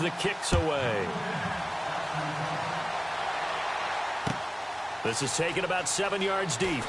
the kicks away. This is taken about 7 yards deep.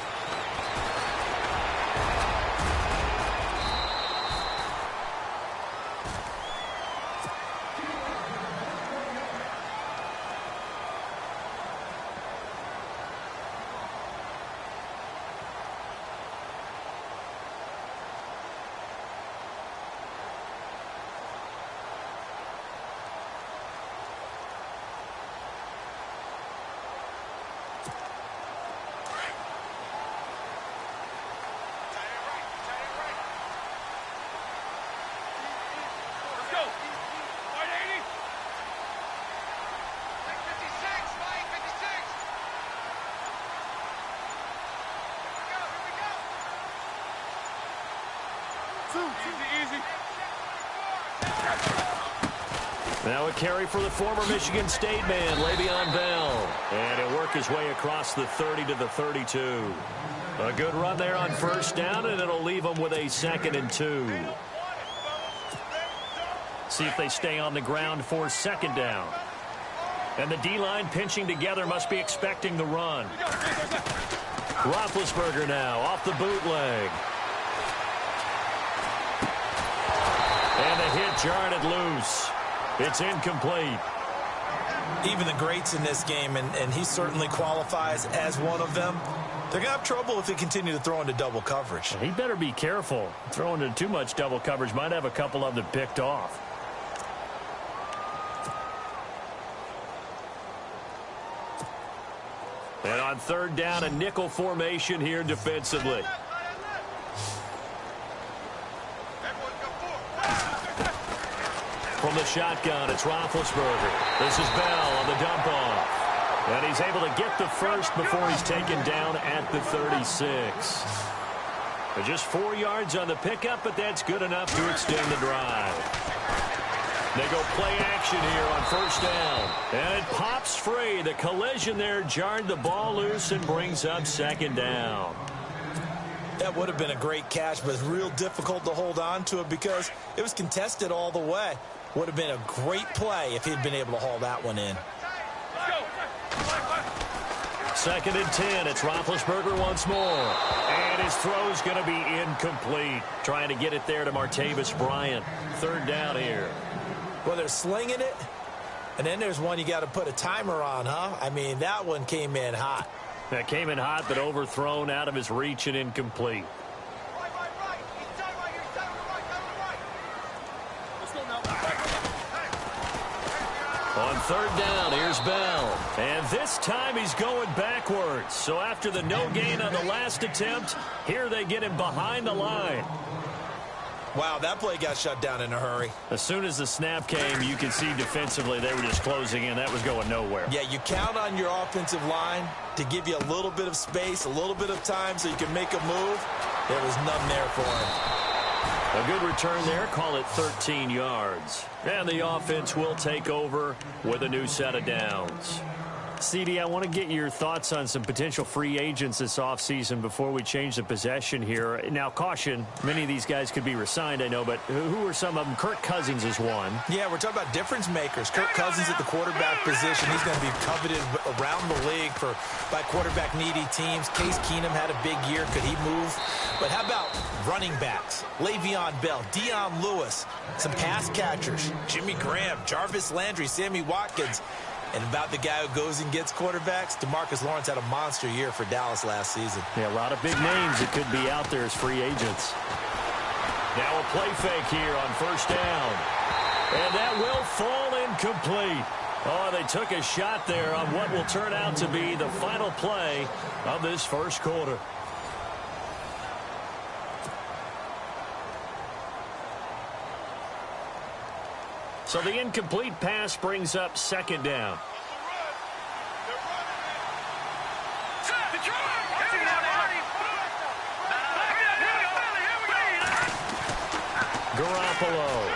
Now a carry for the former Michigan State man, Le'Veon Bell. And he'll work his way across the 30 to the 32. A good run there on first down, and it'll leave them with a 2nd and 2. See if they stay on the ground for 2nd down. And the D-line pinching together must be expecting the run. Roethlisberger now off the bootleg. And the hit jarred it loose. It's incomplete. Even the greats in this game, and he certainly qualifies as one of them, they're going to have trouble if they continue to throw into double coverage. He better be careful. Throwing into too much double coverage might have a couple of them picked off. And on 3rd down, a nickel formation here defensively. From the shotgun, it's Roethlisberger. This is Bell on the dump off. And he's able to get the first before he's taken down at the 36. Just 4 yards on the pickup, but that's good enough to extend the drive. They go play action here on 1st down. And it pops free. The collision there jarred the ball loose and brings up 2nd down. That would have been a great catch, but it's real difficult to hold on to it because it was contested all the way. Would have been a great play if he'd been able to haul that one in. 2nd and 10. It's Roethlisberger once more. And his throw's going to be incomplete. Trying to get it there to Martavis Bryant. 3rd down here. Well, they're slinging it, and then there's one you got to put a timer on, huh? I mean, that one came in hot. That came in hot, but overthrown out of his reach and incomplete. On 3rd down, here's Bell. And this time he's going backwards. So after the no gain on the last attempt, here they get him behind the line. Wow, that play got shut down in a hurry. As soon as the snap came, you could see defensively they were just closing in. That was going nowhere. Yeah, you count on your offensive line to give you a little bit of space, a little bit of time so you can make a move. There was none there for him. A good return there. Call it 13 yards. And the offense will take over with a new set of downs. CD, I want to get your thoughts on some potential free agents this offseason before we change the possession here. Now, caution, many of these guys could be re-signed, I know, but who are some of them? Kirk Cousins is one. Yeah, we're talking about difference makers. Kirk Cousins at the quarterback position. He's going to be coveted around the league by quarterback-needy teams. Case Keenum had a big year. Could he move? But how about running backs? Le'Veon Bell, Dion Lewis, some pass catchers, Jimmy Graham, Jarvis Landry, Sammy Watkins. And about the guy who goes and gets quarterbacks, DeMarcus Lawrence had a monster year for Dallas last season. Yeah, a lot of big names that could be out there as free agents. Now a play fake here on 1st down. And that will fall incomplete. Oh, they took a shot there on what will turn out to be the final play of this 1st quarter. So the incomplete pass brings up 2nd down. Garoppolo.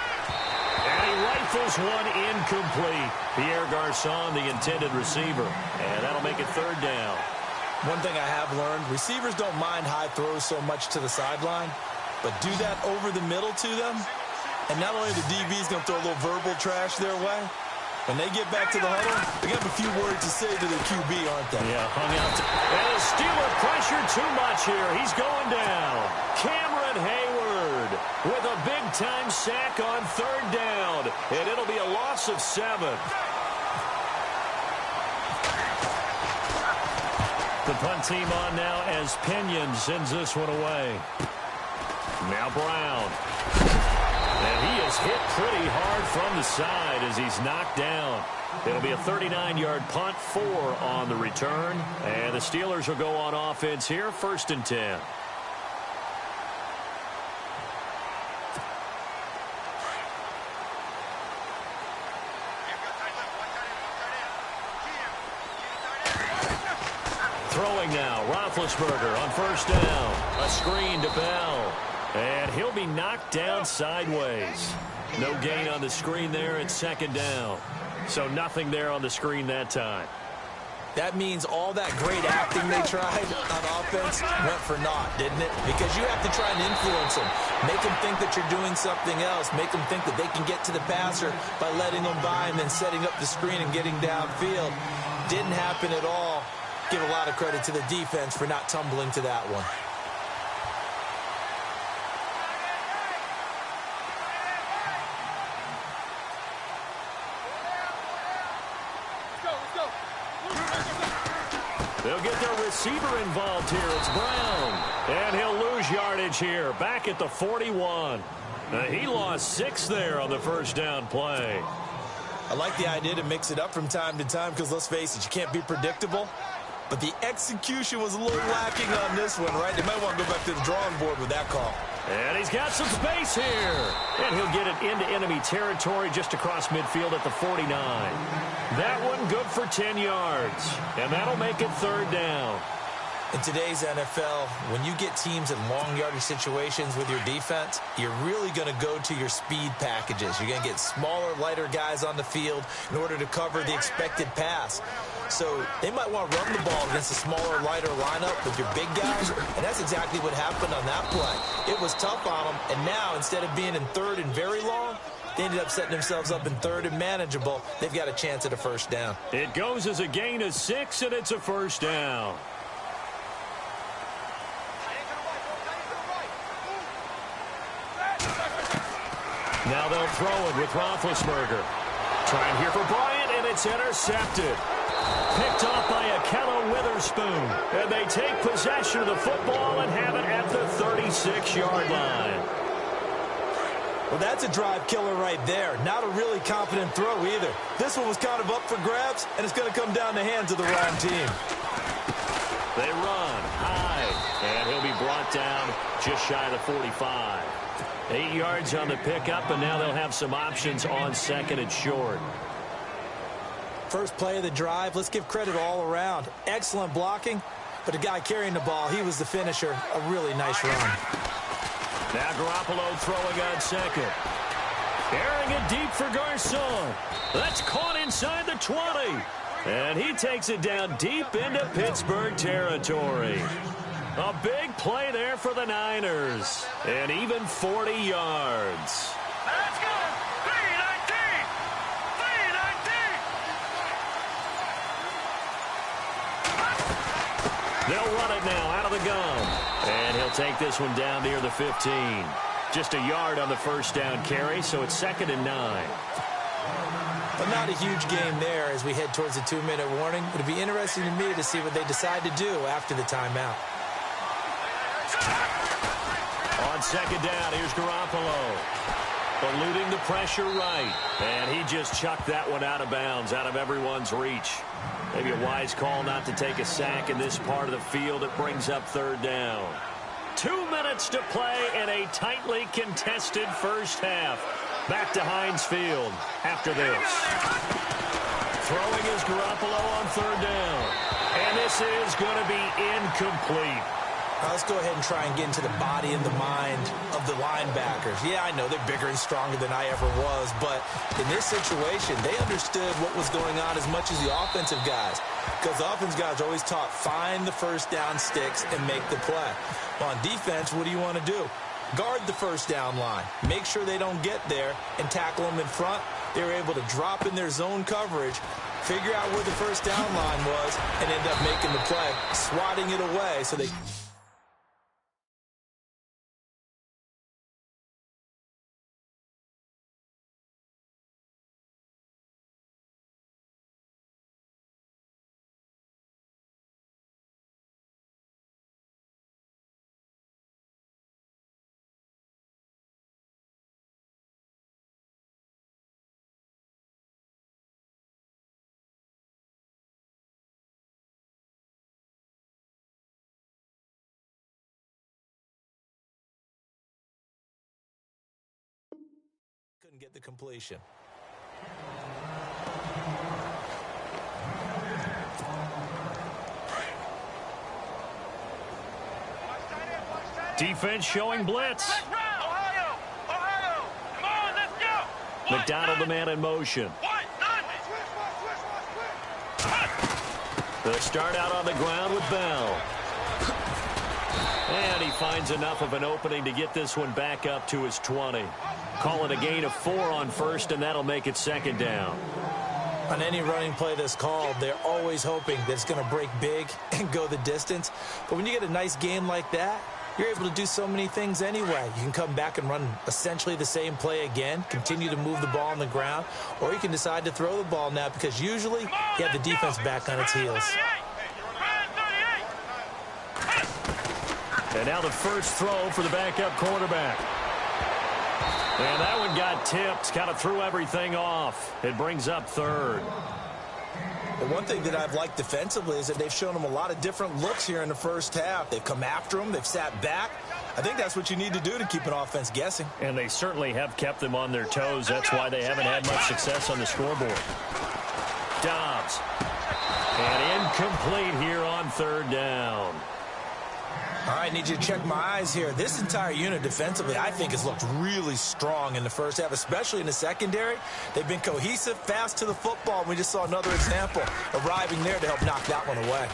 And he rifles one incomplete. Pierre Garçon, the intended receiver. And that'll make it 3rd down. One thing I have learned, receivers don't mind high throws so much to the sideline, but do that over the middle to them, And not only the DB's going to throw a little verbal trash their way, when they get back to the huddle, they have a few words to say to their QB, aren't they? Yeah, hung out. And the Steeler pressure too much here. He's going down. Cameron Hayward with a big-time sack on third down. And it'll be a loss of 7. The punt team on now as Pinion sends this one away. Now Brown. And he is hit pretty hard from the side as he's knocked down. It'll be a 39-yard punt, 4 on the return. And the Steelers will go on offense here, 1st and 10. Throwing now, Roethlisberger on 1st down. A screen to Bell. And he'll be knocked down sideways. No gain on the screen there at 2nd down. So nothing there on the screen that time. That means all that great acting they tried on offense went for naught, didn't it? Because you have to try and influence them. Make them think that you're doing something else. Make them think that they can get to the passer by letting them by and then setting up the screen and getting downfield. Didn't happen at all. Give a lot of credit to the defense for not tumbling to that one. They'll get their receiver involved here. It's Brown. And he'll lose yardage here. Back at the 41. He lost 6 there on the 1st down play. I like the idea to mix it up from time to time because, let's face it, you can't be predictable. But the execution was a little lacking on this one, right? They might want to go back to the drawing board with that call. And he's got some space here. And he'll get it into enemy territory just across midfield at the 49. That one good for 10 yards. And that'll make it 3rd down. In today's NFL, when you get teams in long yardage situations with your defense, you're really going to go to your speed packages. You're going to get smaller, lighter guys on the field in order to cover the expected pass. So they might want to run the ball against a smaller, lighter lineup with your big guys, and that's exactly what happened on that play. It was tough on them, and now instead of being in 3rd and very long, they ended up setting themselves up in 3rd and manageable. They've got a chance at a 1st down. It goes as a gain of 6, and it's a 1st down. Now they'll throw it with Roethlisberger. Trying here for Bryant, and it's intercepted. Picked off by Akello Witherspoon. And they take possession of the football and have it at the 36-yard line. Well, that's a drive killer right there. Not a really confident throw either. This one was kind of up for grabs, and it's going to come down the hands of the wrong team. They run high, and he'll be brought down just shy of the 45. 8 yards on the pickup, and now they'll have some options on 2nd and short. First play of the drive, let's give credit all around. Excellent blocking, but the guy carrying the ball, he was the finisher. A really nice run. Now Garoppolo throwing on 2nd. Airing it deep for Garcon. That's caught inside the 20. And he takes it down deep into Pittsburgh territory. A big play there for the Niners. And even 40 yards. Let's go! 3-19! 3-19! They'll run it now out of the gun. And he'll take this one down near the 15. Just a yard on the 1st down carry, so it's 2nd and 9. But not a huge game there as we head towards the 2-minute warning. It'll be interesting to me to see what they decide to do after the timeout. On 2nd down, here's Garoppolo. Eluding the pressure right. And he just chucked that one out of bounds, out of everyone's reach. Maybe a wise call not to take a sack in this part of the field. It brings up 3rd down. 2 minutes to play in a tightly contested first half. Back to Heinz Field after this. Throwing is Garoppolo on 3rd down. And this is going to be incomplete. Now let's go ahead and try and get into the body and the mind of the linebackers. Yeah, I know they're bigger and stronger than I ever was, but in this situation, they understood what was going on as much as the offensive guys. Because the offensive guys are always taught, find the 1st down sticks and make the play. Well, on defense, what do you want to do? guard the first down line, make sure they don't get there, and tackle them in front. They were able to drop in their zone coverage, figure out where the first down line was, and end up making the play, swatting it away so they... couldn't get the completion. Defense showing blitz. Ohio! Ohio! Come on, let's go! McDonald the man in motion. They'll start out on the ground with Bell. And he finds enough of an opening to get this one back up to his 20. Call it a gain of 4 on first, and that'll make it second down. On any running play that's called, they're always hoping that it's going to break big and go the distance. But when you get a nice game like that, you're able to do so many things anyway. You can come back and run essentially the same play again, continue to move the ball on the ground, or you can decide to throw the ball now because usually you have the defense back on its heels. And now the first throw for the backup quarterback. And that one got tipped, kind of threw everything off. It brings up third. The one thing that I've liked defensively is that they've shown them a lot of different looks here in the first half. They've come after them. They've sat back. I think that's what you need to do to keep an offense guessing. And they certainly have kept them on their toes. That's why they haven't had much success on the scoreboard. Dobbs. And incomplete here on third down. All right, need you to check my eyes here. This entire unit defensively, I think, has looked really strong in the first half, especially in the secondary. They've been cohesive, fast to the football. We just saw another example arriving there to help knock that one away.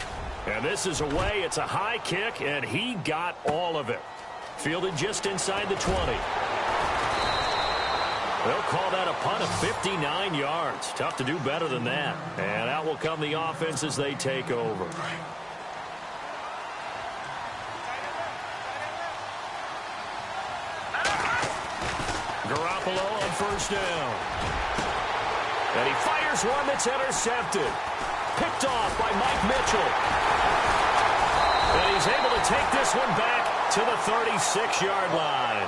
And this is away. It's a high kick, and he got all of it. Fielded just inside the 20. They'll call that a punt of 59 yards. Tough to do better than that. And out will come the offense as they take over. Garoppolo on first down. And he fires one that's intercepted. Picked off by Mike Mitchell. And he's able to take this one back to the 36-yard line.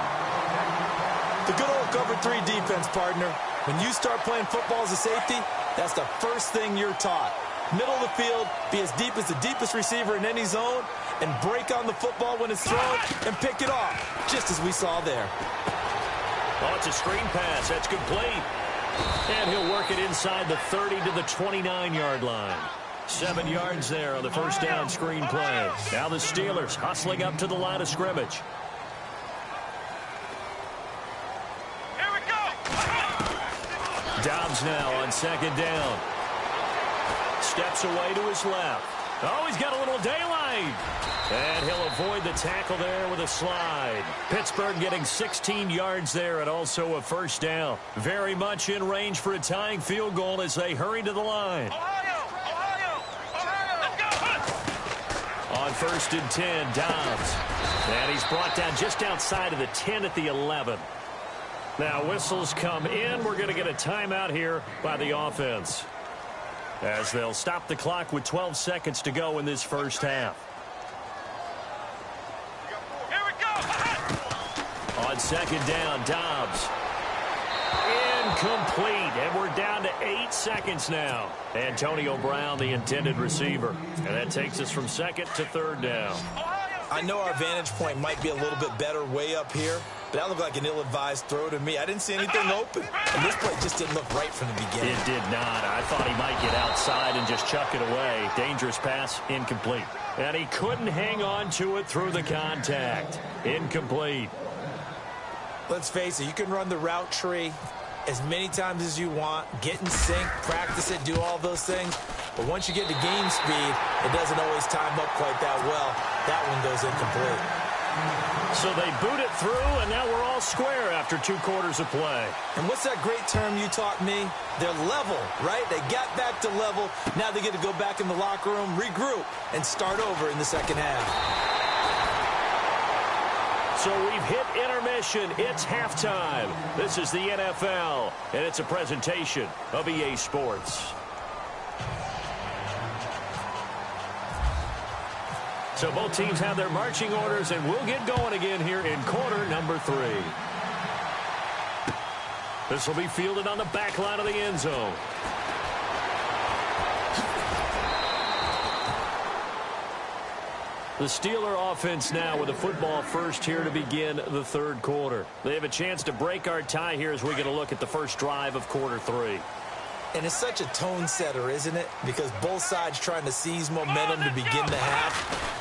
The good old cover 3 defense, partner. When you start playing football as a safety, that's the first thing you're taught. Middle of the field, be as deep as the deepest receiver in any zone, and break on the football when it's thrown and pick it off, just as we saw there. Oh, it's a screen pass. That's complete. And he'll work it inside the 30 to the 29-yard line. 7 yards there on the first down screen play. Now the Steelers hustling up to the line of scrimmage. Here we go. Dobbs now on second down. Steps away to his left. Oh, he's got a little daylight. And he'll avoid the tackle there with a slide. Pittsburgh getting 16 yards there and also a first down. Very much in range for a tying field goal as they hurry to the line. Ohio! Ohio! Ohio! Let's go! On first and 10, Dobbs. And he's brought down just outside of the 10 at the 11. Now whistles come in. We're going to get a timeout here by the offense, as they'll stop the clock with 12 seconds to go in this first half. Here we go! On second down, Dobbs. Incomplete, and we're down to 8 seconds now. Antonio Brown, the intended receiver. And that takes us from second to third down. I know our vantage point might be a little bit better way up here, but that looked like an ill-advised throw to me. I didn't see anything open, and this play just didn't look right from the beginning. It did not. I thought he might get outside and just chuck it away. Dangerous pass, incomplete. And he couldn't hang on to it through the contact. Incomplete. Let's face it, you can run the route tree as many times as you want, get in sync, practice it, do all those things. But once you get to game speed, it doesn't always time up quite that well. That one goes incomplete. So they boot it through, and now we're all square after 2 quarters of play. And what's that great term you taught me? They're level, right? They got back to level. Now they get to go back in the locker room, regroup, and start over in the second half. So we've hit intermission. It's halftime. This is the NFL, and it's a presentation of EA Sports. So both teams have their marching orders, and we'll get going again here in quarter number 3. This will be fielded on the back line of the end zone. The Steeler offense now with the football first here to begin the 3rd quarter. They have a chance to break our tie here as we get a look at the first drive of quarter 3. And it's such a tone setter, isn't it? Because both sides trying to seize momentum to begin the half.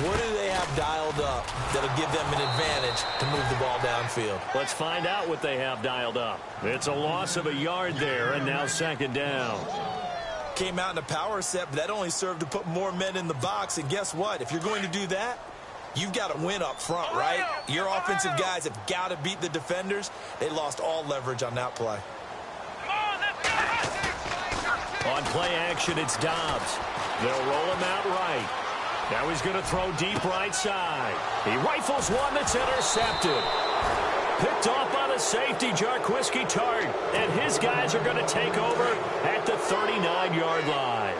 What do they have dialed up that'll give them an advantage to move the ball downfield? Let's find out what they have dialed up. It's a loss of a yard there, and now 2nd down. Came out in a power set, but that only served to put more men in the box. And guess what? If you're going to do that, you've got to win up front, right? Your offensive guys have got to beat the defenders. They lost all leverage on that play. On play action, it's Dobbs. They'll roll him out right. Now he's going to throw deep right side. He rifles one that's intercepted. Picked off by the safety, Jarquiski Tart. And his guys are going to take over at the 39-yard line.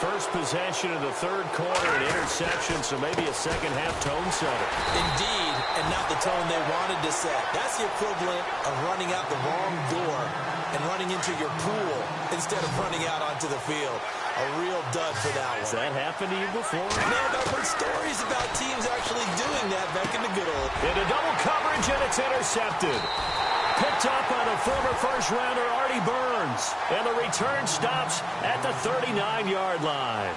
First possession of the 3rd quarter, an interception, so maybe a second-half tone setter. Indeed, and not the tone they wanted to set. That's the equivalent of running out the wrong door and running into your pool instead of running out onto the field. A real dud for that one. Has that happened to you before? No, but I've heard stories about teams actually doing that back in the good old. Into double coverage, and it's intercepted. Picked up by the former first-rounder Artie Burns. And the return stops at the 39-yard line.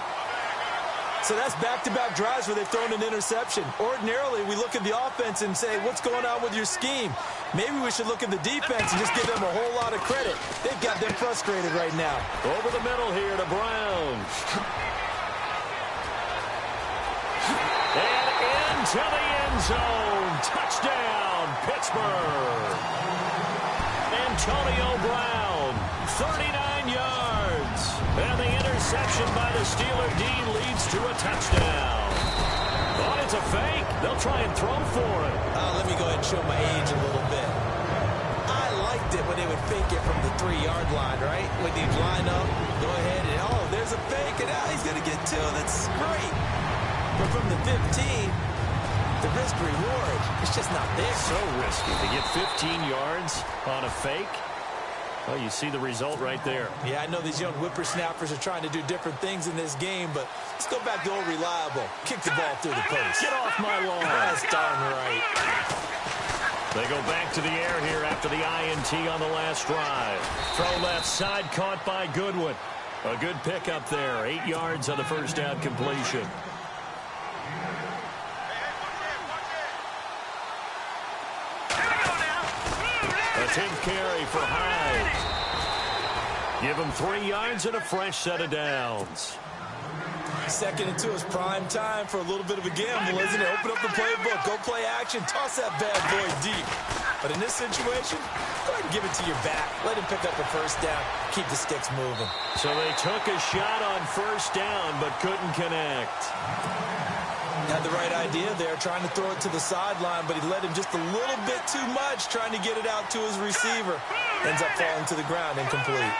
So that's back-to-back drives where they've thrown an interception. Ordinarily, we look at the offense and say, what's going on with your scheme? Maybe we should look at the defense and just give them a whole lot of credit. They've got them frustrated right now. Over the middle here to Brown. And into the end zone. Touchdown, Pittsburgh. Antonio Brown, 39 yards. And the interception by the Steeler D leads to a touchdown. Oh, it's a fake. They'll try and throw for it. Let me go ahead and show my age a little bit. I liked it when they would fake it from the 3-yard line, right? When they'd line up, go ahead and, oh, there's a fake, and now he's going to get 2. That's great. But from the 15, the risk-reward, it's just not there. So risky to get 15 yards on a fake. Well, you see the result right there. Yeah, I know these young whippersnappers are trying to do different things in this game, but let's go back to old reliable. Kick the ball through the post. Get off my lawn. That's darn right. They go back to the air here after the INT on the last drive. Throw left side caught by Goodwin. A good pickup there. 8 yards on the first down completion. A 10th carry for Hyde. Give him 3 yards and a fresh set of downs. 2nd and 2 is prime time for a little bit of a gamble, isn't it? Open up the playbook, go play action, toss that bad boy deep. But in this situation, go ahead and give it to your back. Let him pick up a first down, keep the sticks moving. So they took a shot on first down, but couldn't connect. Had the right idea there, trying to throw it to the sideline, but he led him just a little bit too much, trying to get it out to his receiver. Ends up falling to the ground, incomplete.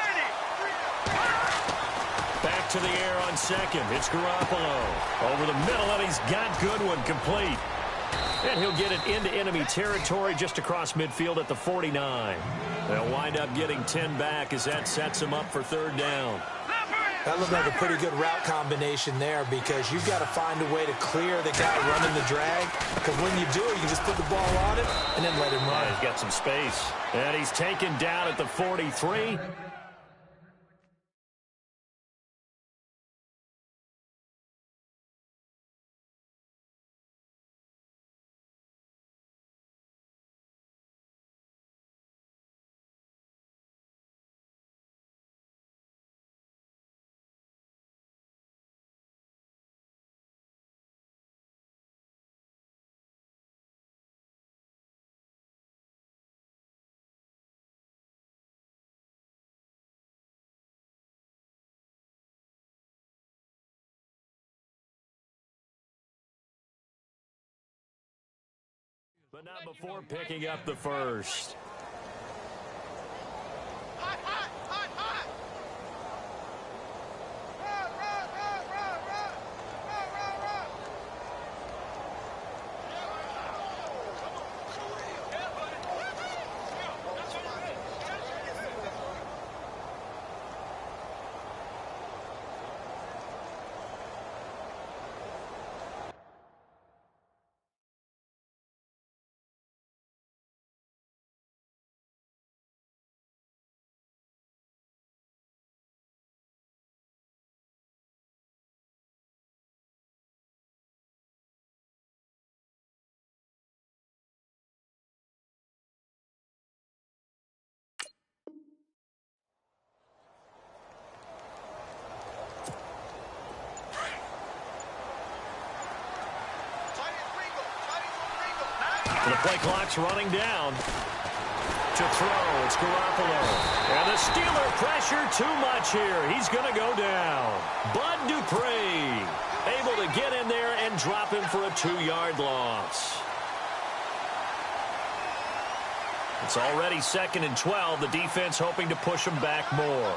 Back to the air on 2nd. It's Garoppolo. Over the middle, and he's got Goodwin complete. And he'll get it into enemy territory just across midfield at the 49. They'll wind up getting 10 back as that sets him up for 3rd down. That looked like a pretty good route combination there because you've got to find a way to clear the guy running the drag. Because when you do, you can just put the ball on him and then let him run. Yeah, he's got some space. And he's taken down at the 43. But not before picking up the first. Hot, hot, hot, hot! Run, run, run, run, run! Run, run, run! Yeah, buddy. That's what I'm saying. And the play clock's running down. To throw, it's Garoppolo. And the Steeler pressure too much here. He's going to go down. Bud Dupree able to get in there and drop him for a 2-yard loss. It's already 2nd and 12. The defense hoping to push him back more.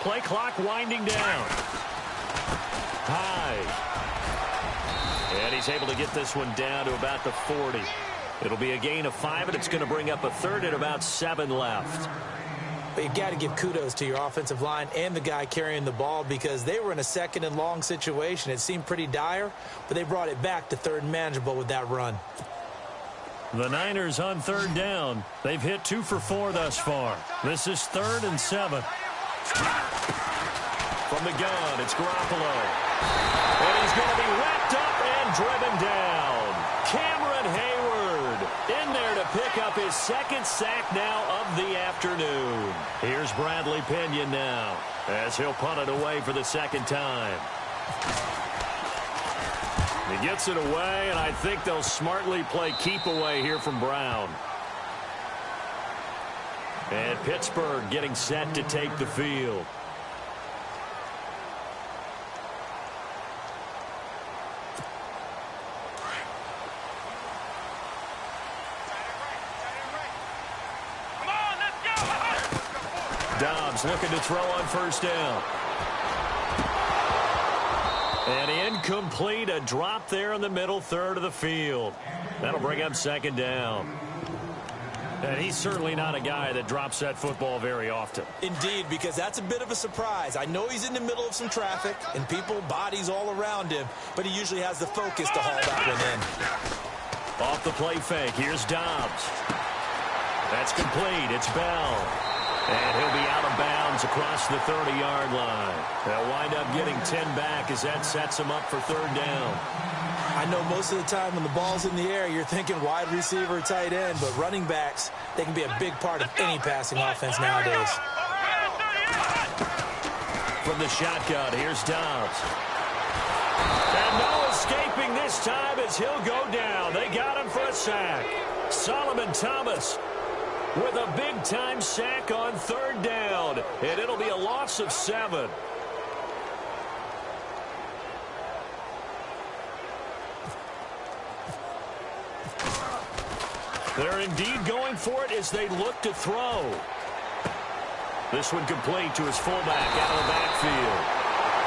Play clock winding down. High. And he's able to get this one down to about the 40. It'll be a gain of 5, and it's going to bring up a 3rd and about 7 left. But you got to give kudos to your offensive line and the guy carrying the ball because they were in a 2nd and long situation. It seemed pretty dire, but they brought it back to 3rd and manageable with that run. The Niners on 3rd down. They've hit 2 for 4 thus far. This is 3rd and 7. From the gun, it's Garoppolo. And he's going to be wrapped up and driven down. Cameron Hayward in there to pick up his 2nd sack now of the afternoon. Here's Bradley Pinion now as he'll punt it away for the 2nd time. He gets it away, and I think they'll smartly play keep away here from Brown. And Pittsburgh getting set to take the field. Come on, let's go! Dobbs looking to throw on 1st down. And incomplete, a drop there in the middle 3rd of the field. That'll bring up 2nd down. And he's certainly not a guy that drops that football very often. Indeed, because that's a bit of a surprise. I know he's in the middle of some traffic and people, bodies all around him, but he usually has the focus to haul that one in. Off the play fake, here's Dobbs. That's complete, it's Bell. And he'll be out of bounds across the 30-yard line. They'll wind up getting 10 back as that sets him up for 3rd down. I know most of the time when the ball's in the air, you're thinking wide receiver, tight end, but running backs, they can be a big part of any passing offense nowadays. From the shotgun, here's Dobbs. And no escaping this time as he'll go down. They got him for a sack. Solomon Thomas with a big-time sack on 3rd down, and it'll be a loss of 7. They're indeed going for it as they look to throw. This one complete to his fullback out of the backfield.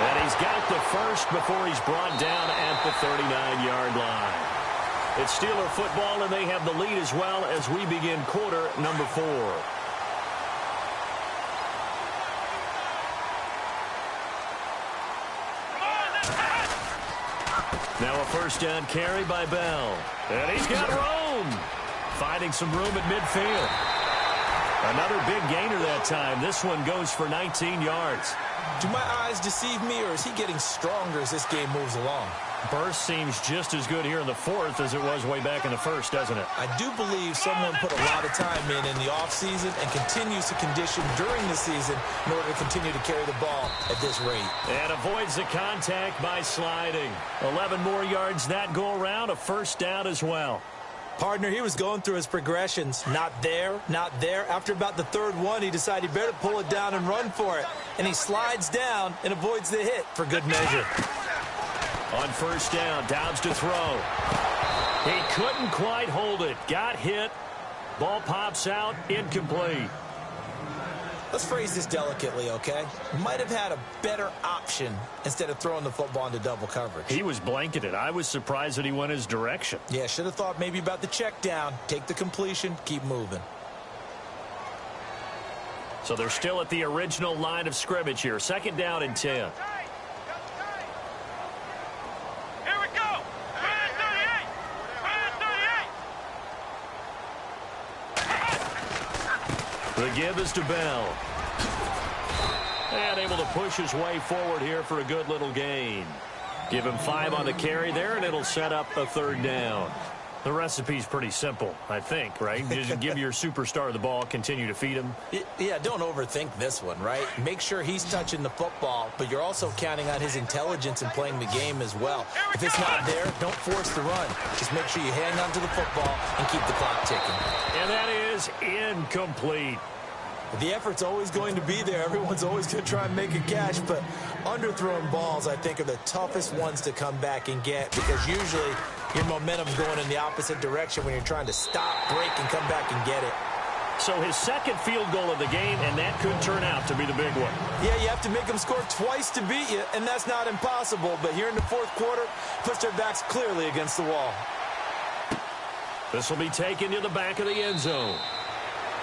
And he's got the first before he's brought down at the 39-yard line. It's Steeler football, and they have the lead as well as we begin quarter number 4. Now a 1st down carry by Bell. And he's got room. Finding some room at midfield. Another big gainer that time. This one goes for 19 yards. Do my eyes deceive me, or is he getting stronger as this game moves along? Burst seems just as good here in the 4th as it was way back in the 1st, doesn't it? I do believe someone put a lot of time in the offseason and continues to condition during the season in order to continue to carry the ball at this rate. And avoids the contact by sliding. 11 more yards that go around, a 1st down as well. Partner, he was going through his progressions. Not there, not there. After about the third one, he decided he better pull it down and run for it. And he slides down and avoids the hit for good measure. On first down, Dobbs to throw. He couldn't quite hold it. Got hit. Ball pops out, incomplete. Let's phrase this delicately, okay? Might have had a better option instead of throwing the football into double coverage. He was blanketed. I was surprised that he went his direction. Yeah, should have thought maybe about the check down. Take the completion, keep moving. So they're still at the original line of scrimmage here. Second down and 10. Here we go. 38. 38. The give is to Bell. And able to push his way forward here for a good little gain. Give him 5 on the carry there, and it'll set up a third down. The recipe's pretty simple, I think, right? Just give your superstar the ball, continue to feed him. Yeah, don't overthink this one, right? Make sure he's touching the football, but you're also counting on his intelligence in playing the game as well. If it's not there, don't force the run. Just make sure you hang on to the football and keep the clock ticking. And that is incomplete. The effort's always going to be there. Everyone's always going to try and make a catch, but underthrown balls, I think, are the toughest ones to come back and get because usually your momentum's going in the opposite direction when you're trying to stop, break, and come back and get it. So his second field goal of the game, and that could turn out to be the big one. Yeah, you have to make them score twice to beat you, and that's not impossible. But here in the fourth quarter, puts their backs clearly against the wall. This will be taken to the back of the end zone.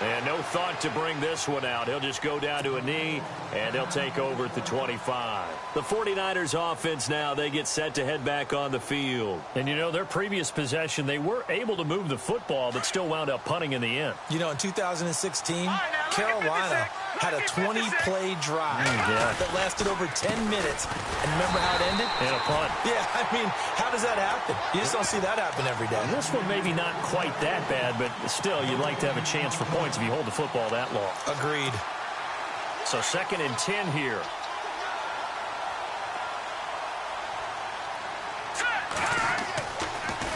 And no thought to bring this one out. He'll just go down to a knee, and he'll take over at the 25. The 49ers offense now, they get set to head back on the field. And, you know, their previous possession, they were able to move the football, but still wound up punting in the end. You know, in 2016, Carolina had a 20-play drive that lasted over 10 minutes. And remember how it ended? And a punt. Yeah, I mean, how does that happen? You just don't see that happen every day. This one maybe not quite that bad, but still, you'd like to have a chance for points if you hold the football that long. Agreed. So second and 10 here.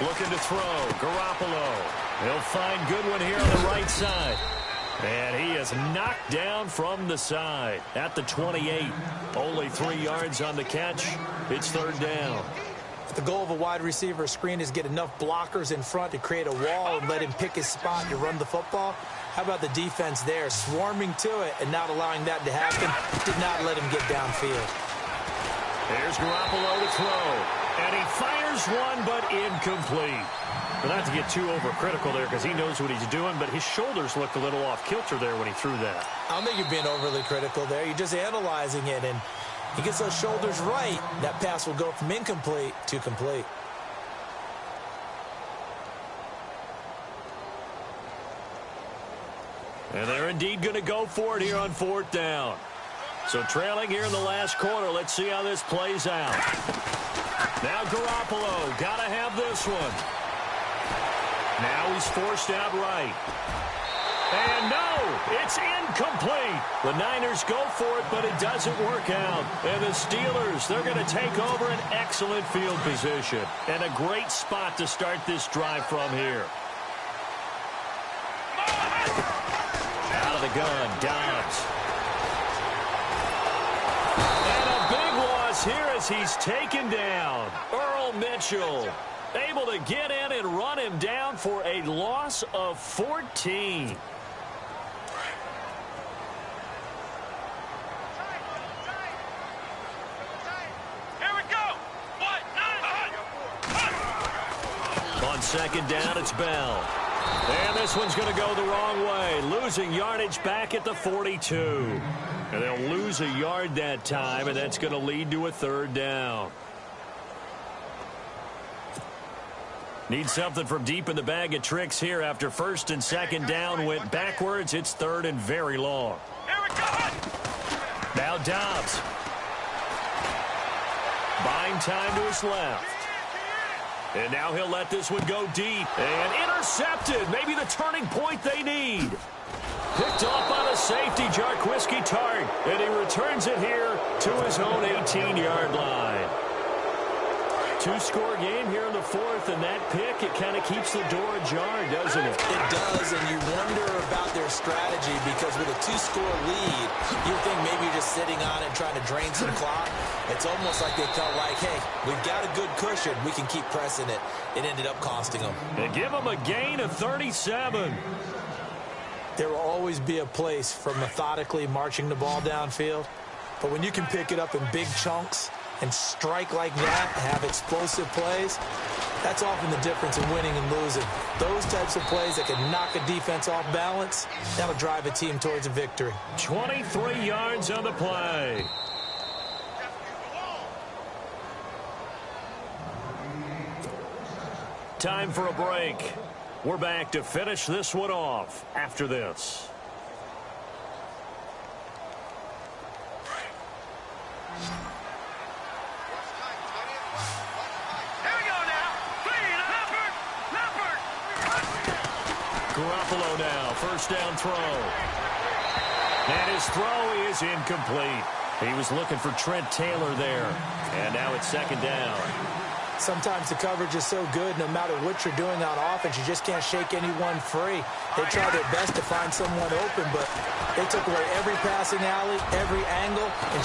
Looking to throw. Garoppolo. He'll find Goodwin here on the right side. And he is knocked down from the side at the 28. Only 3 yards on the catch. It's third down. The goal of a wide receiver screen is get enough blockers in front to create a wall and let him pick his spot to run the football. How about the defense there, swarming to it and not allowing that to happen? Did not let him get downfield. There's Garoppolo to throw. And he fires one, but incomplete. But not to get too overcritical there because he knows what he's doing, but his shoulders looked a little off kilter there when he threw that. I don't think you're being overly critical there. You're just analyzing it, and he gets those shoulders right. That pass will go from incomplete to complete. And they're indeed going to go for it here on fourth down. So trailing here in the last quarter. Let's see how this plays out. Now Garoppolo, got to have this one. Now he's forced out right. And no, it's incomplete. The Niners go for it, but it doesn't work out. And the Steelers, they're going to take over an excellent field position. And a great spot to start this drive from here. Out of the gun, Dobbs. And a big loss here as he's taken down. Earl Mitchell able to get in and run him down for a loss of 14. Here we go. On second down, it's Bell. And this one's going to go the wrong way. Losing yardage back at the 42. And they'll lose a yard that time, and that's going to lead to a third down. Need something from deep in the bag of tricks here after first and second down went backwards. It's third and very long. Here we go. Now Dobbs. Buying time to his left. And now he'll let this one go deep. And intercepted. Maybe the turning point they need. Picked off by the safety, Jarquiski Tart. And he returns it here to his own 18-yard line. Two-score game here in the fourth, and that pick, it kind of keeps the door ajar, doesn't it? It does, and you wonder about their strategy because with a two-score lead, you think maybe you're just sitting on it and trying to drain some clock. It's almost like they felt like, hey, we've got a good cushion. We can keep pressing it. It ended up costing them. They give them a gain of 37. There will always be a place for methodically marching the ball downfield, but when you can pick it up in big chunks and strike like that, have explosive plays, that's often the difference in winning and losing. Those types of plays that can knock a defense off balance, that'll drive a team towards a victory. 23 yards on the play. Time for a break. We're back to finish this one off after this. Garoppolo now, first down throw. And his throw is incomplete. He was looking for Trent Taylor there. And now it's second down. Sometimes the coverage is so good, no matter what you're doing on offense, you just can't shake anyone free. They try their best to find someone open, but they took away every passing alley, every angle. And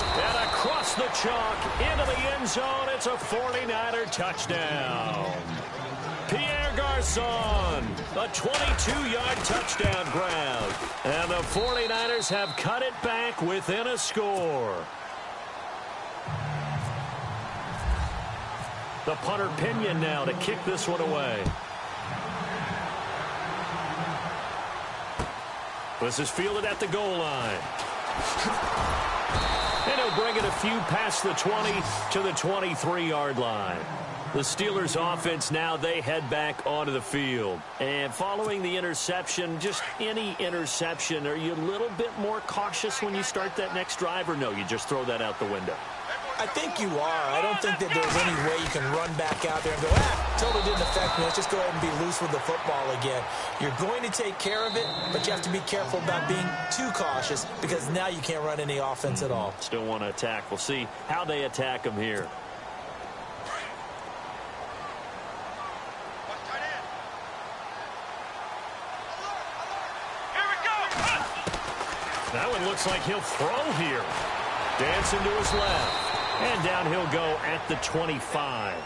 across the chalk, into the end zone, it's a 49er touchdown. Pierre Garçon, a 22-yard touchdown grab. And the 49ers have cut it back within a score. The punter Pinion now to kick this one away. This is fielded at the goal line. And he'll bring it a few past the 20 to the 23-yard line. The Steelers offense now, they head back onto the field. And following the interception, just any interception, are you a little bit more cautious when you start that next drive, or no, you just throw that out the window? I think you are. I don't think that there's any way you can run back out there and go, totally didn't affect me. Let's just go ahead and be loose with the football again. You're going to take care of it, but you have to be careful about being too cautious because now you can't run any offense at all. Still want to attack. We'll see how they attack them here. That one looks like he'll throw here. Dancing to his left. And down he'll go at the 25.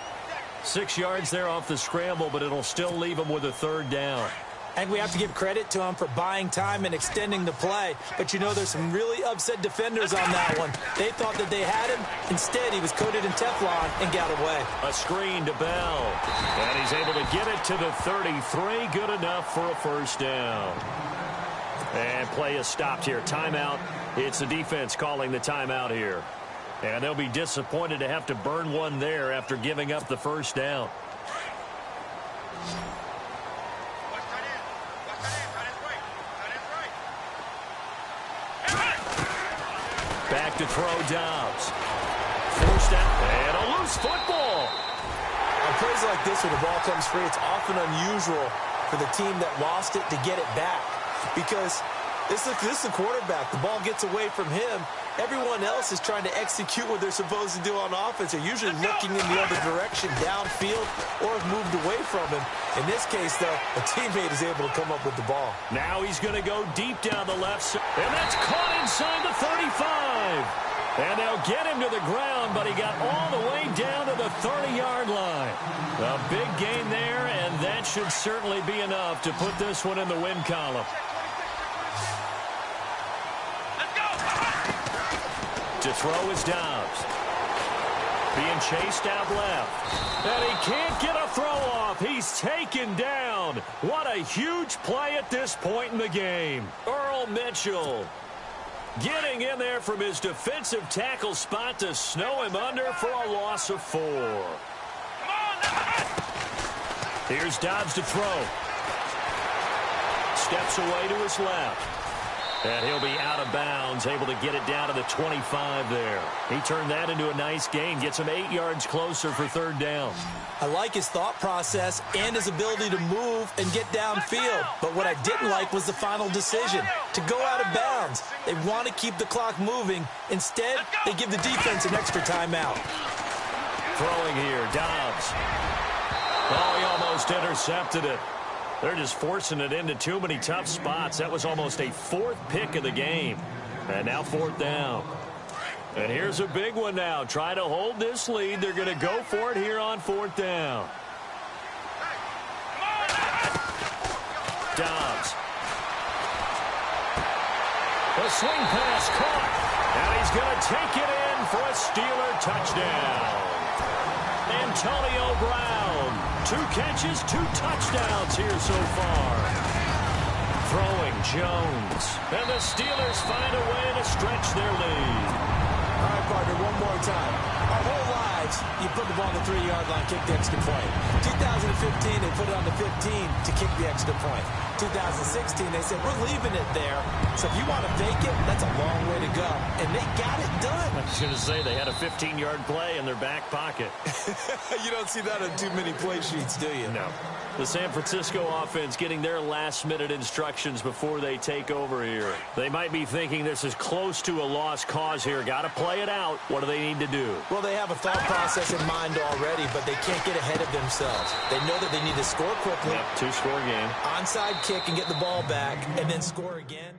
6 yards there off the scramble, but it'll still leave him with a third down. And we have to give credit to him for buying time and extending the play. But, you know, there's some really upset defenders on that one. They thought that they had him. Instead, he was coated in Teflon and got away. A screen to Bell. And he's able to get it to the 33. Good enough for a first down. And play is stopped here. Timeout. It's the defense calling the timeout here. And they'll be disappointed to have to burn one there after giving up the first down. Back to throw Dobbs. Forced out. And a loose football. On plays like this, when the ball comes free, it's often unusual for the team that lost it to get it back. Because this is the quarterback. The ball gets away from him. Everyone else is trying to execute what they're supposed to do on offense. They're usually looking in the other direction, downfield, or have moved away from him. In this case, though, a teammate is able to come up with the ball. Now he's going to go deep down the left side. And that's caught inside the 35. And they'll get him to the ground, but he got all the way down to the 30-yard line. A big gain there, and that should certainly be enough to put this one in the win column. To throw is Dobbs. Being chased out left. And he can't get a throw off. He's taken down. What a huge play at this point in the game. Earl Mitchell getting in there from his defensive tackle spot to snow him under for a loss of 4. Here's Dobbs to throw. Steps away to his left. And he'll be out of bounds, able to get it down to the 25 there. He turned that into a nice gain, gets him 8 yards closer for third down. I like his thought process and his ability to move and get downfield. But what I didn't like was the final decision, to go out of bounds. They want to keep the clock moving. Instead, they give the defense an extra timeout. Throwing here, Dobbs. Oh, he almost intercepted it. They're just forcing it into too many tough spots. That was almost a 4th pick of the game. And now 4th down. And here's a big one now. Try to hold this lead. They're going to go for it here on 4th down. Dobbs. The swing pass caught. And he's going to take it in for a Steeler touchdown. Antonio Brown, 2 catches, 2 touchdowns here so far. Throwing Jones. And the Steelers find a way to stretch their lead. All right, partner, one more time. Our whole lives, you put the ball on the 3-yard line, kick the extra point. 2015, they put it on the 15 to kick the extra point. 2016, they said, we're leaving it there. So if you want to fake it, that's a long way to go. And they got it done. I was going to say they had a 15-yard play in their back pocket. You don't see that on too many play sheets, do you? No. The San Francisco offense getting their last-minute instructions before they take over here. They might be thinking this is close to a lost cause here. Got to play it out. What do they need to do? Well, they have a thought process in mind already, but they can't get ahead of themselves. They know that they need to score quickly. Yep, 2-score game. Onside kick and get the ball back, and then score again.